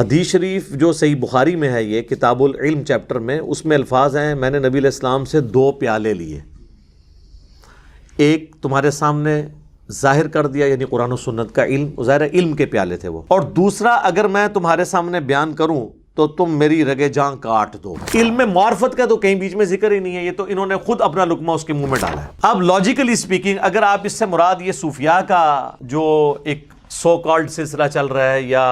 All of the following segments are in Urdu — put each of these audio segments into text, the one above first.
حدیث شریف جو صحیح بخاری میں ہے، یہ کتاب العلم چیپٹر میں، اس میں الفاظ ہیں میں نے نبی علیہ السلام سے 2 پیالے لیے، ایک تمہارے سامنے ظاہر کر دیا یعنی قرآن و سنت کا علم، ظاہر علم کے پیالے تھے وہ، اور دوسرا اگر میں تمہارے سامنے بیان کروں تو تم میری رگے جاں کاٹ دو۔ علم معرفت کا تو کہیں بیچ میں ذکر ہی نہیں ہے، یہ تو انہوں نے خود اپنا لقمہ اس کے منہ میں ڈالا ہے۔ اب لاجیکلی سپیکنگ اگر آپ اس سے مراد یہ صوفیاء کا جو ایک سو کالڈ سلسلہ چل رہا ہے یا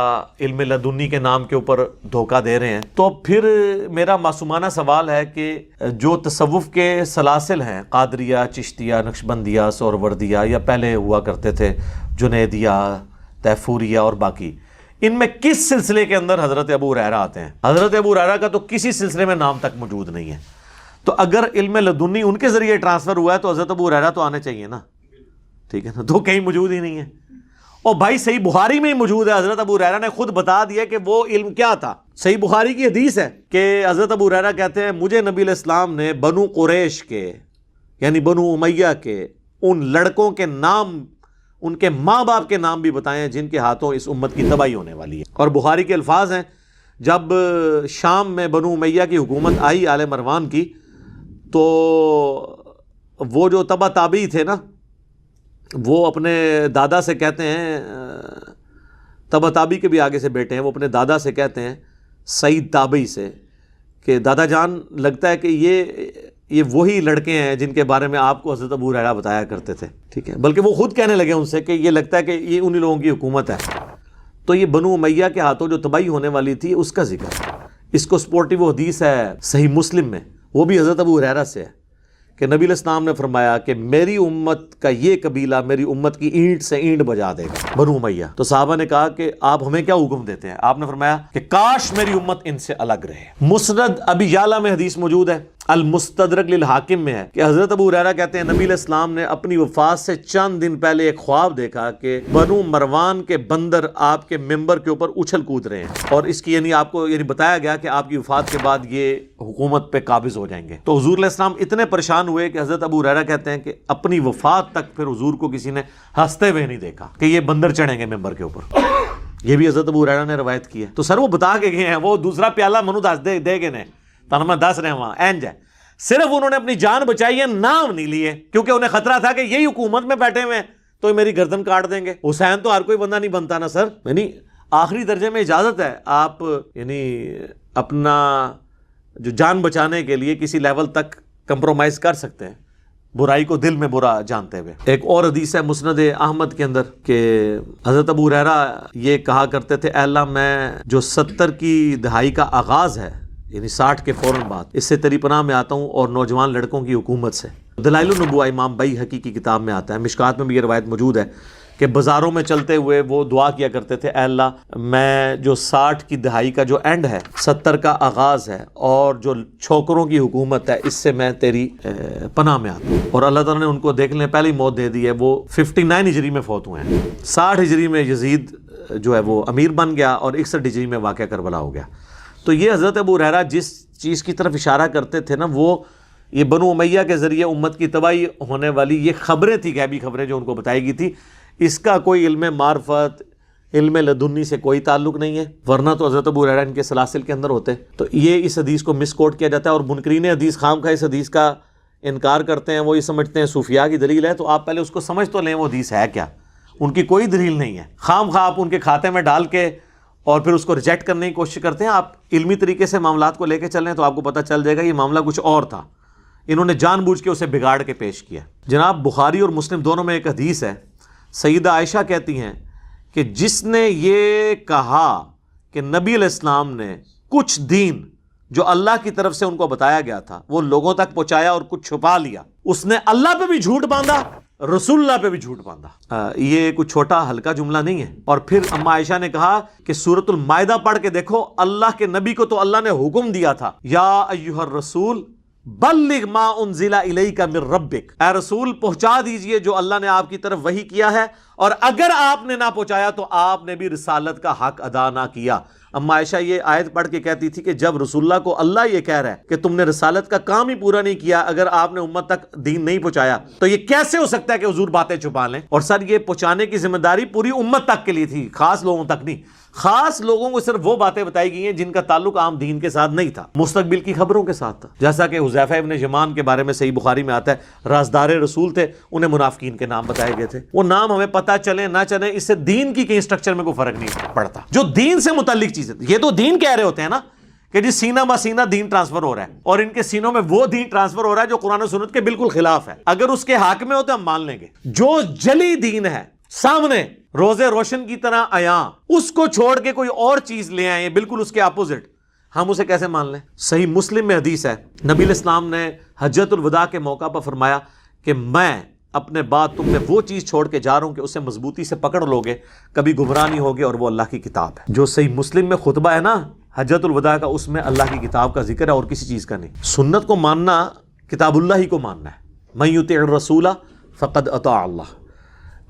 علم لدنی کے نام کے اوپر دھوکہ دے رہے ہیں، تو پھر میرا معصومانہ سوال ہے کہ جو تصوف کے سلاسل ہیں، قادریہ، چشتیہ، نقشبندیہ، سہروردیہ، یا پہلے ہوا کرتے تھے جنیدیہ، طیفوریہ اور باقی، ان میں کس سلسلے کے اندر حضرت ابو ہریرہ آتے ہیں؟ حضرت ابو ہریرہ کا تو کسی سلسلے میں نام تک موجود نہیں ہے۔ تو اگر علم لدنی ان کے ذریعے ٹرانسفر ہوا ہے تو حضرت ابو ہریرہ تو آنے چاہیے نا، ٹھیک ہے نا، تو کہیں موجود ہی نہیں ہے۔ اور بھائی صحیح بخاری میں ہی موجود ہے، حضرت ابو ہریرہ نے خود بتا دیا کہ وہ علم کیا تھا۔ صحیح بخاری کی حدیث ہے کہ حضرت ابو ہریرہ کہتے ہیں مجھے نبی علیہ السلام نے بنو قریش کے یعنی بنو امیہ کے ان لڑکوں کے نام، ان کے ماں باپ کے نام بھی بتائے ہیں جن کے ہاتھوں اس امت کی تباہی ہونے والی ہے۔ اور بخاری کے الفاظ ہیں جب شام میں بنو امیہ کی حکومت آئی آل مروان کی، تو وہ جو تبا تابعی تھے نا، وہ اپنے دادا سے کہتے ہیں، تبا تابعی کے بھی آگے سے بیٹے ہیں، وہ اپنے دادا سے کہتے ہیں سعید تابعی سے کہ دادا جان لگتا ہے کہ یہ وہی لڑکے ہیں جن کے بارے میں آپ کو حضرت ابو ہریرہ بتایا کرتے تھے، ٹھیک ہے، بلکہ وہ خود کہنے لگے ان سے کہ یہ لگتا ہے کہ یہ انہی لوگوں کی حکومت ہے۔ تو یہ بنو امیہ کے ہاتھوں جو تباہی ہونے والی تھی اس کا ذکر ہے۔ اس کو سپورٹیو وہ حدیث ہے صحیح مسلم میں، وہ بھی حضرت ابو ہریرہ سے ہے کہ نبی علیہ السلام نے فرمایا کہ میری امت کا یہ قبیلہ میری امت کی اینٹ سے اینٹ بجا دے گا، بنو امیہ۔ تو صحابہ نے کہا کہ آپ ہمیں کیا حکم دیتے ہیں؟ آپ نے فرمایا کہ کاش میری امت ان سے الگ رہے۔ مسند ابی یعلا میں حدیث موجود ہے، المستدرک للحاکم میں ہے کہ حضرت ابو ہریرہ کہتے ہیں نبی علیہ السلام نے اپنی وفات سے چند دن پہلے ایک خواب دیکھا کہ بنو مروان کے بندر آپ کے ممبر کے اوپر اچھل کود رہے ہیں، اور اس کی یعنی آپ کو بتایا گیا کہ آپ کی وفات کے بعد یہ حکومت پہ قابض ہو جائیں گے۔ تو حضور علیہ السلام اتنے پریشان ہوئے کہ حضرت ابو ہریرہ کہتے ہیں کہ اپنی وفات تک پھر حضور کو کسی نے ہنستے ہوئے نہیں دیکھا کہ یہ بندر چڑھیں گے ممبر کے اوپر۔ یہ بھی حضرت ابو ہریرہ نے روایت کی ہے۔ تو سر وہ بتا کے گئے ہیں، وہ دوسرا پیالہ منو دس دے گئے نے تانا میں دس رہے وہاں اینج ہے، صرف انہوں نے اپنی جان بچائی ہے، نام نہیں لیے، کیونکہ انہیں خطرہ تھا کہ یہی حکومت میں بیٹھے ہوئے ہیں تو میری گردن کاٹ دیں گے۔ حسین تو ہر کوئی بندہ نہیں بنتا نا سر، یعنی آخری درجے میں اجازت ہے، آپ یعنی اپنا جو جان بچانے کے لیے کسی لیول تک کمپرومائز کر سکتے ہیں، برائی کو دل میں برا جانتے ہوئے۔ ایک اور حدیث ہے مسند احمد کے اندر کہ حضرت ابو ہریرہ یہ کہا کرتے تھے اے اللہ میں جو 70 کی دہائی کا آغاز ہے یعنی 60 کے فوراً بعد، اس سے تیری پناہ میں آتا ہوں اور نوجوان لڑکوں کی حکومت سے۔ دلائل النبوہ امام بیہقی کی کتاب میں آتا ہے، مشکات میں بھی یہ روایت موجود ہے کہ بازاروں میں چلتے ہوئے وہ دعا کیا کرتے تھے اے اللہ میں جو 60 کی دہائی کا جو اینڈ ہے، 70 کا آغاز ہے اور جو چھوکروں کی حکومت ہے، اس سے میں تیری پناہ میں آتا ہوں۔ اور اللہ تعالیٰ نے ان کو دیکھنے پہلی موت دے دی ہے، وہ 59 ہجری میں فوت ہوئے ہیں۔ 60 ہجری میں یزید جو ہے وہ امیر بن گیا اور 61 ہجری میں واقعہ کربلا ہو گیا۔ تو یہ حضرت ابو ہریرہ جس چیز کی طرف اشارہ کرتے تھے نا، وہ یہ بنو امیہ کے ذریعے امت کی تباہی ہونے والی یہ خبریں تھی، غیبی خبریں جو ان کو بتائی گئی تھی، اس کا کوئی علم معرفت، علم لدنی سے کوئی تعلق نہیں ہے، ورنہ تو حضرت ابو ہریرہ ان کے سلاسل کے اندر ہوتے۔ تو یہ اس حدیث کو مس کوٹ کیا جاتا ہے، اور منکرین حدیث خام خواہ اس حدیث کا انکار کرتے ہیں، وہ یہ سمجھتے ہیں صوفیاء کی دلیل ہے۔ تو آپ پہلے اس کو سمجھ تو لیں وہ حدیث ہے کیا، ان کی کوئی دلیل نہیں ہے، خام خواہ آپ ان کے کھاتے میں ڈال کے اور پھر اس کو ریجیکٹ کرنے کی کوشش کرتے ہیں۔ آپ علمی طریقے سے معاملات کو لے کے چلیں تو آپ کو پتہ چل جائے گا یہ معاملہ کچھ اور تھا، انہوں نے جان بوجھ کے اسے بگاڑ کے پیش کیا۔ جناب بخاری اور مسلم دونوں میں ایک حدیث ہے، سیدہ عائشہ کہتی ہیں کہ جس نے یہ کہا کہ نبی علیہ السلام نے کچھ دین جو اللہ کی طرف سے ان کو بتایا گیا تھا وہ لوگوں تک پہنچایا اور کچھ چھپا لیا، اس نے اللہ پہ بھی جھوٹ باندھا، رسول اللہ پہ بھی جھوٹ باندھا۔ یہ کوئی چھوٹا ہلکا جملہ نہیں ہے۔ اور پھر اما عائشہ نے کہا کہ سورۃ المائدہ پڑھ کے دیکھو، اللہ کے نبی کو تو اللہ نے حکم دیا تھا یا ایھا الرسول بلغ ما انزل الیک من ربک، اے رسول پہنچا دیجئے جو اللہ نے آپ کی طرف وحی کیا ہے، اور اگر آپ نے نہ پہنچایا تو آپ نے بھی رسالت کا حق ادا نہ کیا۔ اما عائشہ یہ آیت پڑھ کے کہتی تھی کہ جب رسول اللہ کو اللہ یہ کہہ رہا ہے کہ تم نے رسالت کا کام ہی پورا نہیں کیا، اگر آپ نے امت تک دین نہیں پہنچایا تو یہ کیسے ہو سکتا ہے کہ حضور باتیں چھپا لیں؟ اور سر یہ پہنچانے کی ذمہ داری پوری امت تک کے لیے تھی، خاص لوگوں تک نہیں۔ خاص لوگوں کو صرف وہ باتیں بتائی گئی ہیں جن کا تعلق عام دین کے ساتھ نہیں تھا، مستقبل کی خبروں کے ساتھ تھا. جیسا کہ حذیفہ ابن یمان کے بارے میں صحیح بخاری میں آتا ہے، رازدار رسول تھے، انہیں منافقین کے نام بتائے گئے تھے. وہ نام ہمیں پتہ چلے نہ چلے، اس سے دین کی کہیں اسٹرکچر میں کوئی فرق نہیں پڑتا. جو دین سے متعلق چیزیں، یہ تو دین کہہ رہے ہوتے ہیں نا کہ جی سینہ بہ سینہ دین ٹرانسفر ہو رہا ہے، اور ان کے سینوں میں وہ دین ٹرانسفر ہو رہا ہے جو قرآن و سنت کے بالکل خلاف ہے. اگر اس کے حق میں ہوتے ہم مان لیں گے. جو جلی دین ہے سامنے روزے روشن کی طرح عیاں، اس کو چھوڑ کے کوئی اور چیز لے آئے بالکل اس کے اپوزٹ، ہم اسے کیسے مان لیں؟ صحیح مسلم میں حدیث ہے، نبی الاسلام نے حجۃ الوداع کے موقع پر فرمایا کہ میں اپنے بعد تم میں وہ چیز چھوڑ کے جا رہا ہوں کہ اسے مضبوطی سے پکڑ لوگے، کبھی گمراہ نہیں ہوگے، اور وہ اللہ کی کتاب ہے. جو صحیح مسلم میں خطبہ ہے نا حجۃ الوداع کا، اس میں اللہ کی کتاب کا ذکر ہے اور کسی چیز کا نہیں. سنت کو ماننا کتاب اللہ ہی کو ماننا ہے. من یطع الرسول فقد اطاع اللہ،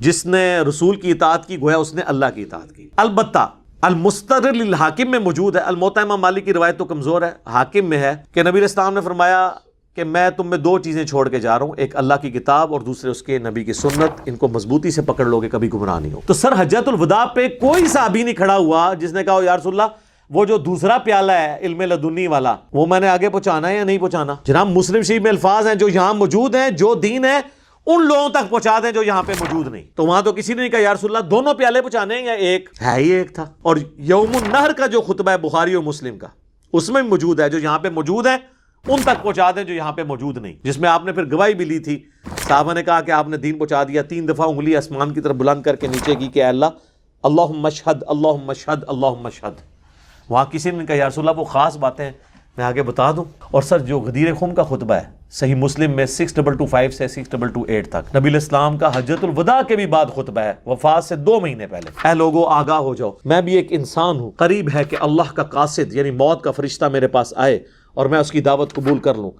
جس نے رسول کی اطاعت کی گویا اس نے اللہ کی اطاعت کی. البتہ المستدرک للحاکم میں موجود ہے، الموطأ امام مالک کی روایت تو کمزور ہے، حاکم میں ہے کہ نبی اسلام نے فرمایا کہ میں تم میں دو چیزیں چھوڑ کے جا رہا ہوں، ایک اللہ کی کتاب اور دوسرے اس کے نبی کی سنت، ان کو مضبوطی سے پکڑ لو گے کبھی گمراہ نہیں ہو. تو سر حجۃ الوداع پہ کوئی صحابی نہیں کھڑا ہوا جس نے کہا یا رسول اللہ وہ جو دوسرا پیالہ ہے علم لدنی والا وہ میں نے آگے پہنچانا ہے یا نہیں پہنچانا. جناب مسلم شریف میں الفاظ ہیں جو یہاں موجود ہیں، جو دین ہے ان لوگوں تک پہنچا دیں جو یہاں پہ موجود نہیں. تو وہاں تو کسی نے نہیں کہا یا رسول اللہ دونوں پیالے پہنچانے ہیں یا ایک ہے ہی ایک تھا. اور یوم النہر کا جو خطبہ ہے بخاری اور مسلم کا، اس میں بھی موجود ہے، جو یہاں پہ موجود ہیں ان تک پہنچا دیں جو یہاں پہ موجود نہیں، جس میں آپ نے پھر گواہی بھی لی تھی. صحابہ نے کہا کہ آپ نے دین پہنچا دیا. 3 دفعہ انگلی آسمان کی طرف بلند کر کے نیچے کی کہ اے اللہ اللہم اشہد اللہم اشہد اللہم اشہد. وہاں کسی نے کہا یا رسول اللہ وہ خاص باتیں میں آگے بتا دوں. اور سر جو غدیر خم کا خطبہ ہے صحیح مسلم میں 6225 سے 6228 تک، نبی الاسلام کا حجۃ الوداع کے بھی بعد خطبہ ہے، وفات سے 2 مہینے پہلے. اے لوگو آگاہ ہو جاؤ، میں بھی ایک انسان ہوں، قریب ہے کہ اللہ کا قاصد یعنی موت کا فرشتہ میرے پاس آئے اور میں اس کی دعوت قبول کر لوں.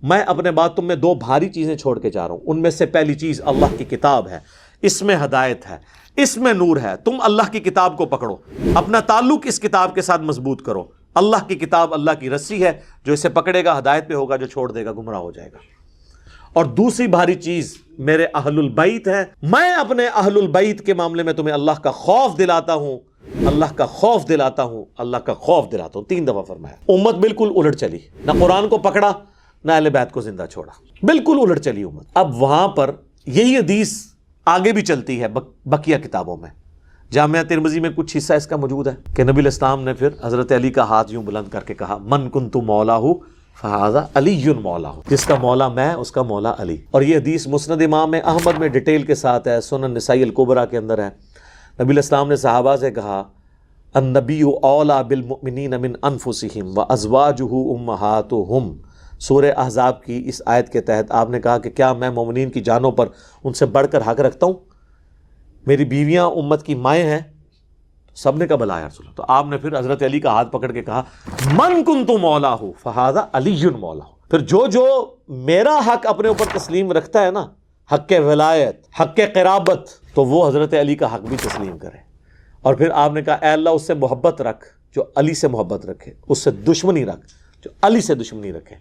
میں اپنے بعد تم میں 2 بھاری چیزیں چھوڑ کے جا رہا ہوں. ان میں سے پہلی چیز اللہ کی کتاب ہے، اس میں ہدایت ہے، اس میں نور ہے. تم اللہ کی کتاب کو پکڑو، اپنا تعلق اس کتاب کے ساتھ مضبوط کرو. اللہ کی کتاب اللہ کی رسی ہے، جو اسے پکڑے گا ہدایت پہ ہوگا، جو چھوڑ دے گا گمراہ ہو جائے گا. اور دوسری بھاری چیز میرے اہل البیت ہے. میں اپنے اہل البیت کے معاملے میں تمہیں اللہ کا خوف دلاتا ہوں، اللہ کا خوف دلاتا ہوں، اللہ کا خوف دلاتا ہوں. 3 دفعہ فرمایا. امت بالکل الٹ چلی، نہ قرآن کو پکڑا نہ اہل بیت کو زندہ چھوڑا، بالکل الٹ چلی امت. اب وہاں پر یہی حدیث آگے بھی چلتی ہے بقیہ کتابوں میں. جامعہ ترمذی میں کچھ حصہ اس کا موجود ہے کہ نبی الاسلام نے پھر حضرت علی کا ہاتھ یوں بلند کر کے کہا من کنت مولاہ فہذا علی مولاہ، جس کا مولا میں اس کا مولا علی. اور یہ حدیث مسند امام احمد میں ڈیٹیل کے ساتھ ہے، سنن نسائی الکبریٰ کے اندر ہے. نبی الاسلام نے صحابہ سے کہا النبی اولیٰ بالمؤمنین من انفسہم وازواجہ امہاتہم. سورہ احزاب کی اس آیت کے تحت آپ نے کہا کہ کیا میں مومنین کی جانوں پر ان سے بڑھ کر حق رکھتا ہوں؟ میری بیویاں امت کی مائیں ہیں. سب نے کہا بلا یا رسول اللہ. تو آپ نے پھر حضرت علی کا ہاتھ پکڑ کے کہا من کنت مولاہ فہذا علی مولاہ. پھر جو میرا حق اپنے اوپر تسلیم رکھتا ہے نا، حق ولایت، حق قرابت، تو وہ حضرت علی کا حق بھی تسلیم کرے. اور پھر آپ نے کہا اے اللہ اس سے محبت رکھ جو علی سے محبت رکھے، اس سے دشمنی رکھ جو علی سے دشمنی رکھے.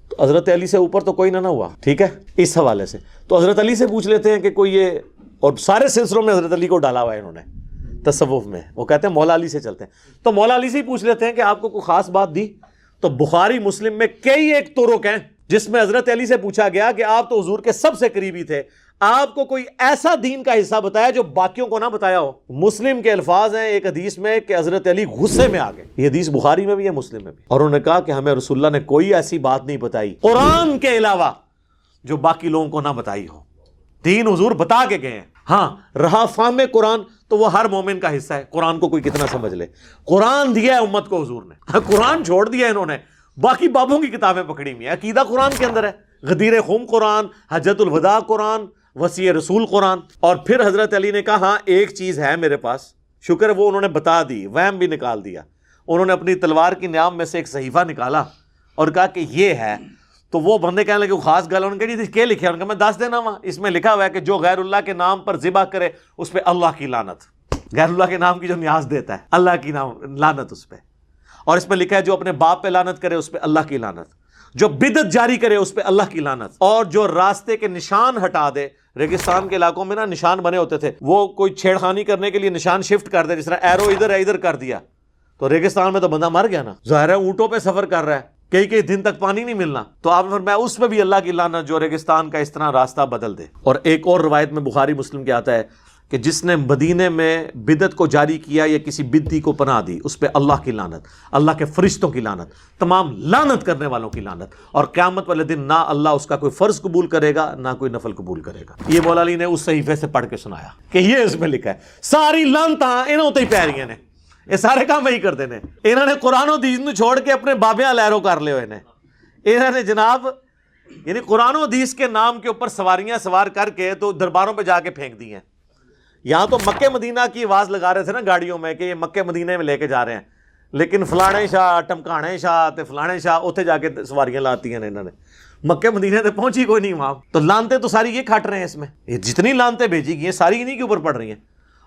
تو حضرت علی سے اوپر تو کوئی نہ ہوا. ٹھیک ہے، اس حوالے سے تو حضرت علی سے پوچھ لیتے ہیں کہ کوئی یہ، اور سارے سلسلوں میں حضرت علی کو ڈالا ہوا ہے انہوں نے تصوف میں. وہ کہتے ہیں مولا علی سے چلتے ہیں، تو مولا علی سے ہی پوچھ لیتے ہیں کہ آپ کو کوئی خاص بات دی. تو بخاری مسلم میں کئی ایک طرق ہیں جس میں حضرت علی سے پوچھا گیا کہ آپ تو حضور کے سب سے قریبی تھے، آپ کو کوئی ایسا دین کا حصہ بتایا جو باقیوں کو نہ بتایا ہو. مسلم کے الفاظ ہیں ایک حدیث میں کہ حضرت علی غصے میں آ گئے. یہ حدیث بخاری میں بھی ہے، مسلم میں بھی. اور انہوں نے کہا کہ ہمیں رسول اللہ نے کوئی ایسی بات نہیں بتائی قرآن کے علاوہ جو باقی لوگوں کو نہ بتائی ہو. دین حضور بتا کے گئے ہیں. ہاں رہا فہم قرآن تو وہ ہر مومن کا حصہ ہے. قرآن کو کوئی کتنا سمجھ لے، قرآن دیا ہے امت کو حضور نے. قرآن چھوڑ دیا انہوں نے، باقی بابوں کی کتابیں پکڑی ہوئی ہیں. عقیدہ قرآن کے اندر ہے، غدیر خم قرآن، حجۃ الوداع قرآن، وصیہ رسول قرآن. اور پھر حضرت علی نے کہا ہاں ایک چیز ہے میرے پاس، شکر ہے وہ انہوں نے بتا دی، وہم بھی نکال دیا. انہوں نے اپنی تلوار کی نیام میں سے ایک صحیفہ نکالا اور کہا کہ یہ ہے. تو وہ بندے کہنے لگے وہ خاص گل، انہوں نے کہا جی کیا لکھا ہے؟ انہوں نے کہا میں دس دینا وہاں. اس میں لکھا ہوا ہے کہ جو غیر اللہ کے نام پر ذبح کرے اس پہ اللہ کی لعنت. غیر اللہ کے نام کی جو نیاز دیتا ہے اللہ کی نام لعنت اس پہ. اور اس پہ لکھا ہے جو اپنے باپ پہ لعنت کرے اس پہ اللہ کی لعنت، جو بدعت جاری کرے اس پہ اللہ کی لعنت، اور جو راستے کے نشان ہٹا دے ریگستان کے علاقوں میں نا نشان بنے ہوتے تھے، وہ کوئی چھیڑخانی کرنے کے لیے نشان شفٹ کر دے، جس طرح ایرو ادھر ہے ادھر کر دیا تو ریگستان میں تو بندہ مر گیا نا، ظاہر ہے اونٹوں پہ سفر کر رہا ہے، کئی دن تک پانی نہیں ملنا، تو آپ نے فرمایا اس میں بھی اللہ کی لعنت جو ریگستان کا اس طرح راستہ بدل دے۔ اور ایک اور روایت میں بخاری مسلم کے آتا ہے کہ جس نے مدینے میں بدعت کو جاری کیا یا کسی بدعتی کو پناہ دی، اس پہ اللہ کی لعنت، اللہ کے فرشتوں کی لعنت، تمام لعنت کرنے والوں کی لعنت، اور قیامت والے دن نہ اللہ اس کا کوئی فرض قبول کرے گا نہ کوئی نفل قبول کرے گا۔ یہ مولا علی نے اس صحیفے سے پڑھ کے سنایا کہ یہ اس میں لکھا ہے، ساری لعنتاں انہوں تے ہی پی رہی نے، یہ سارے کام وہی کرتے ہیں، انہوں نے قرآن و حدیث نو چھوڑ کے اپنے بابیاں لہرو کر لے ہوئے نے، انہوں نے جناب یعنی قرآن و حدیث کے نام کے اوپر سواریاں سوار کر کے تو درباروں پہ جا کے پھینک دی ہیں۔ یہاں تو مکہ مدینہ کی آواز لگا رہے تھے نا گاڑیوں میں کہ یہ مکہ مدینہ میں لے کے جا رہے ہیں، لیکن فلانے شاہ ٹمکانے شاہ تے فلانے شاہ اتنے جا کے سواریاں لاتی ہیں انہوں نے، مکہ مدینہ تے پہنچی کوئی نہیں وہاں، تو لانتے تو ساری یہ کھٹ رہے ہیں، اس میں یہ جتنی لانتے بھیجی گئی ہیں ساری انہی کے اوپر پڑ رہی ہیں،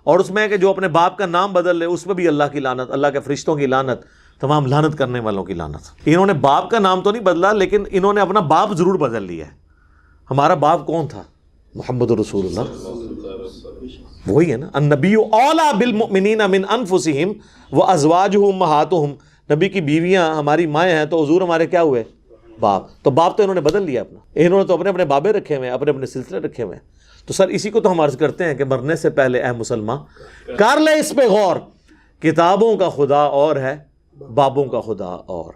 اور اس میں کہ جو اپنے باپ کا نام بدل لے اس میں بھی اللہ کی لعنت، اللہ کے فرشتوں کی لعنت، تمام لعنت کرنے والوں کی لعنت۔ انہوں نے باپ کا نام تو نہیں بدلا لیکن انہوں نے اپنا باپ ضرور بدل لیا ہے۔ ہمارا باپ کون تھا؟ محمد رسول اللہ، وہی ہے نا، النبی اولیٰ بالمؤمنین من انفسہم وازواجہ امہاتہم، نبی کی بیویاں ہماری مائیں ہیں تو حضور ہمارے کیا ہوئے؟ باپ، تو باپ تو انہوں نے بدل لیا اپنا، انہوں نے تو اپنے اپنے بابے رکھے ہوئے ہیں، اپنے اپنے سلسلے رکھے ہوئے ہیں۔ تو سر اسی کو تو ہم عرض کرتے ہیں کہ مرنے سے پہلے اے مسلمان کر لے اس پہ غور، کتابوں کا خدا اور ہے، بابوں کا خدا اور۔